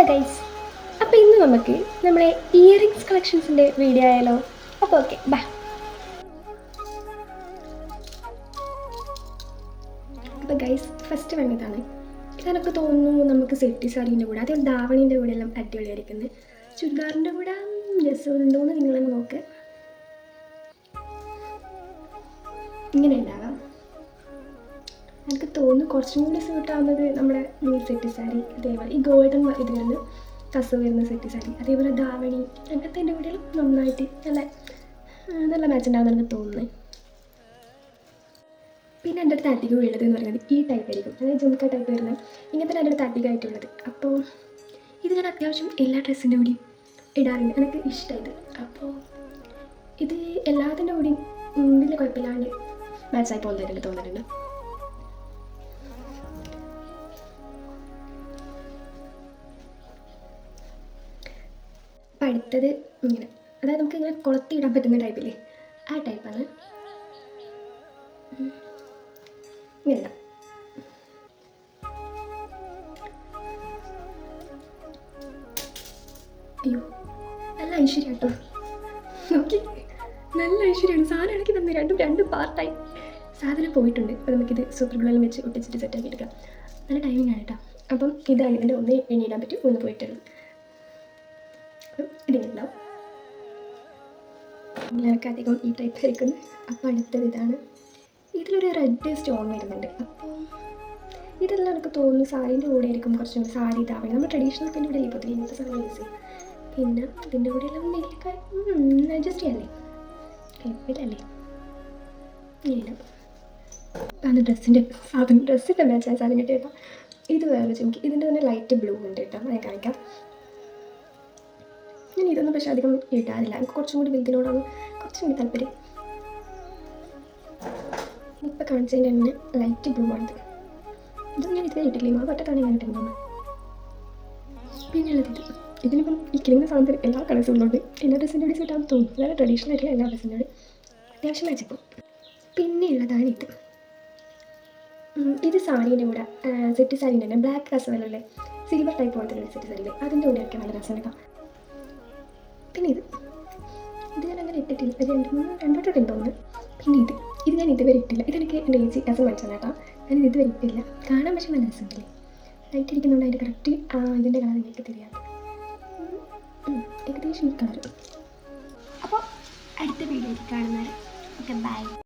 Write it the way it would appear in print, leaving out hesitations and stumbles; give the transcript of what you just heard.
Guys, അപ്പോൾ ഇന്ന് നമുക്ക് നമ്മുടെ ഇയറിങ്സ് കളക്ഷൻസിൻ്റെ വീഡിയോ ആയാലോ? അപ്പോൾ ഓക്കെ, ബാ. അപ്പോൾ ഗൈസ്, ഫസ്റ്റ് വേണ്ടതാണ് ഇതെനിക്ക് തോന്നുന്നു നമുക്ക് സെറ്റി സാരീൻ്റെ കൂടെ അതേ ധാവണീൻ്റെ കൂടെ എല്ലാം അടിപൊളിയായിരിക്കുന്നത്. ചുരിദാറിൻ്റെ കൂടെ രസമുണ്ടോയെന്ന് നിങ്ങളൊന്ന് നോക്ക്. ഇങ്ങനെ ഉണ്ടാകാം. എനിക്ക് തോന്നുന്നു കുറച്ചും കൂടി സ്യൂട്ടാവുന്നത് നമ്മുടെ സെറ്റി സാരി, അതേപോലെ ഈ ഗോൾഡൻ ഇത് വരുന്ന കസവ് വരുന്ന സെറ്റി സാരി, അതേപോലെ ധാവണി അങ്ങനത്തെ എൻ്റെ കൂടെയും നന്നായിട്ട് നല്ല മാച്ച് ഉണ്ടാകുമെന്ന് എനിക്ക് തോന്നുന്നത്. പിന്നെ എൻ്റെ അടുത്ത് അധികം ഉള്ളത് എന്ന് പറയുന്നത് ഈ ടൈപ്പ് ആയിരിക്കും, അതായത് ജുംക്ക ടൈപ്പ് വരുന്നത്. ഇങ്ങനത്തെ എൻ്റെ അടുത്ത് അധികമായിട്ടുള്ളത്. അപ്പോൾ ഇത് ഞാൻ അത്യാവശ്യം എല്ലാ ഡ്രസ്സിൻ്റെ കൂടിയും ഇടാറുണ്ട്, എനിക്ക് ഇഷ്ടമായത്. അപ്പോൾ ഇത് എല്ലാത്തിൻ്റെ കൂടിയും വലിയ കുഴപ്പമില്ലാണ്ട് മാച്ചായി പോകുന്നതായിട്ട് തോന്നുന്നുണ്ട്. അപ്പം അടുത്തത് ഇങ്ങനെ, അതായത് നമുക്ക് ഇങ്ങനെ കൊളത്തി ഇടാൻ പറ്റുന്ന ടൈപ്പില്ലേ, ആ ടൈപ്പാണ്. ഇങ്ങനെ അയ്യോ, നല്ല ഐശ്വര്യം കേട്ടോ. നോക്കി, നല്ല ഐശ്വര്യമാണ്. സാധനം ഇടയ്ക്ക് തന്നെ രണ്ട് പാർട്ടായി സാധനം പോയിട്ടുണ്ട്. അപ്പോൾ നമുക്കിത് സൂപ്പർ ഗ്ലൂവിൽ വെച്ച് ഒട്ടിച്ചിട്ട് സെറ്റാക്കി എടുക്കാം. നല്ല ടൈമിംഗ് ആണ് കേട്ടോ. അപ്പം ഇതാണ് ഇതിൻ്റെ ഒന്ന് എണ്ണിയിടാൻ പറ്റും, ഒന്ന് പോയിട്ടുള്ളൂ. ഇതിനുണ്ടാവും. എല്ലാവർക്കും അധികം ഈ ടൈപ്പ് ആയിരിക്കുന്നത്. അപ്പോൾ അടുത്തത് ഇതാണ്. ഇതിലൊരു റെഡ് സ്റ്റോൺ വരുന്നുണ്ട്. അപ്പോൾ ഇതെല്ലാം എനിക്ക് തോന്നുന്നു സാരീൻ്റെ കൂടെ ആയിരിക്കും കുറച്ചും കൂടി സാരി ഇതാവണം. നമ്മൾ ട്രഡീഷണൽ പിന്നെ ഇവിടെ ഇപ്പോൾ ഇങ്ങനത്തെ സാധനം യൂസ് ചെയ്യും. പിന്നെ ഇതിൻ്റെ കൂടെ എല്ലാം വലിയ അഡ്ജസ്റ്റ് ചെയ്യാല്ലേ, കുഴപ്പമില്ലല്ലേ. ഇങ്ങനെ ആണ് ഡ്രസ്സിൻ്റെ മാച്ചായ സാധനം കിട്ടിയ കേട്ടോ. ഇത് വേറെ ചുമക്കി. ഇതിൻ്റെ തന്നെ ലൈറ്റ് ബ്ലൂ ഉണ്ട് കേട്ടോ, ഞാൻ കാണിക്കാം. ഞാൻ ഇതൊന്നും പക്ഷേ അധികം ഇടാറില്ല, എനിക്ക് കുറച്ചും കൂടി വലുതിനോടാണ് കുറച്ചും കൂടി താല്പര്യം. ഇപ്പോൾ കാണിച്ചതിൻ്റെ തന്നെ ലൈറ്റ് ബ്ലൂ ആണിത്. ഇതും ഞാൻ ഇതുവരെ ഇട്ടില്ലേ, ആ പറ്റത്താണ് ഞാൻ ഇട്ടിട്ടുണ്ടാകുന്നത്. പിന്നെ ഉള്ളത് ഇതിനിപ്പം ഈ കിളിങ്ങുന്ന സാധനത്തിൽ എല്ലാ കളേഴ്സും ഉള്ളതുകൊണ്ട് എല്ലാ ഡ്രസ്സിൻ്റെ കൂടി സെറ്റാന്ന് തോന്നുന്നു. അതായത് ട്രഡീഷണൽ ആയിട്ടുള്ള എല്ലാ ഡ്രസ്സിൻ്റെ കൂടി അത്യാവശ്യം മാച്ചിപ്പോൾ. പിന്നെ ഉള്ളതാണ് ഇത് സാരീൻ്റെ കൂടെ സെറ്റ് സാരീൻ്റെ തന്നെ ബ്ലാക്ക് കസവല്ലേ, സിൽവർ ടൈപ്പ് പോലത്തെ സെറ്റ് സാരിയില്ലേ, അതിൻ്റെ കൂടെയൊക്കെ നല്ല രസം എടുക്കാം. പിന്നെ ഇത് ഞാൻ അങ്ങനെ ഇട്ടിട്ടില്ല, രണ്ടു വട്ടം തോന്നുന്നു. പിന്നെ ഇത് ഞാൻ ഇതുവരെ ഇട്ടില്ല. ഇതെനിക്ക് എൻ്റെ ഏജ് കസം മനസ്സിലാണ് കേട്ടോ. ഞാനിത് ഇതുവരെ ഇട്ടില്ല. കാണാൻ പക്ഷേ നല്ല രസമുണ്ടല്ലേ, ലൈറ്റ് ഇരിക്കുന്നുണ്ട്. അതിൻ്റെ കറക്റ്റ് ഇതിൻ്റെ കളർ എനിക്ക് തിരിയാതെ ഏകദേശം ഈ കളർ. അപ്പോൾ അടുത്ത വീഡിയോയിൽ കാണുന്നത്. Okay, by.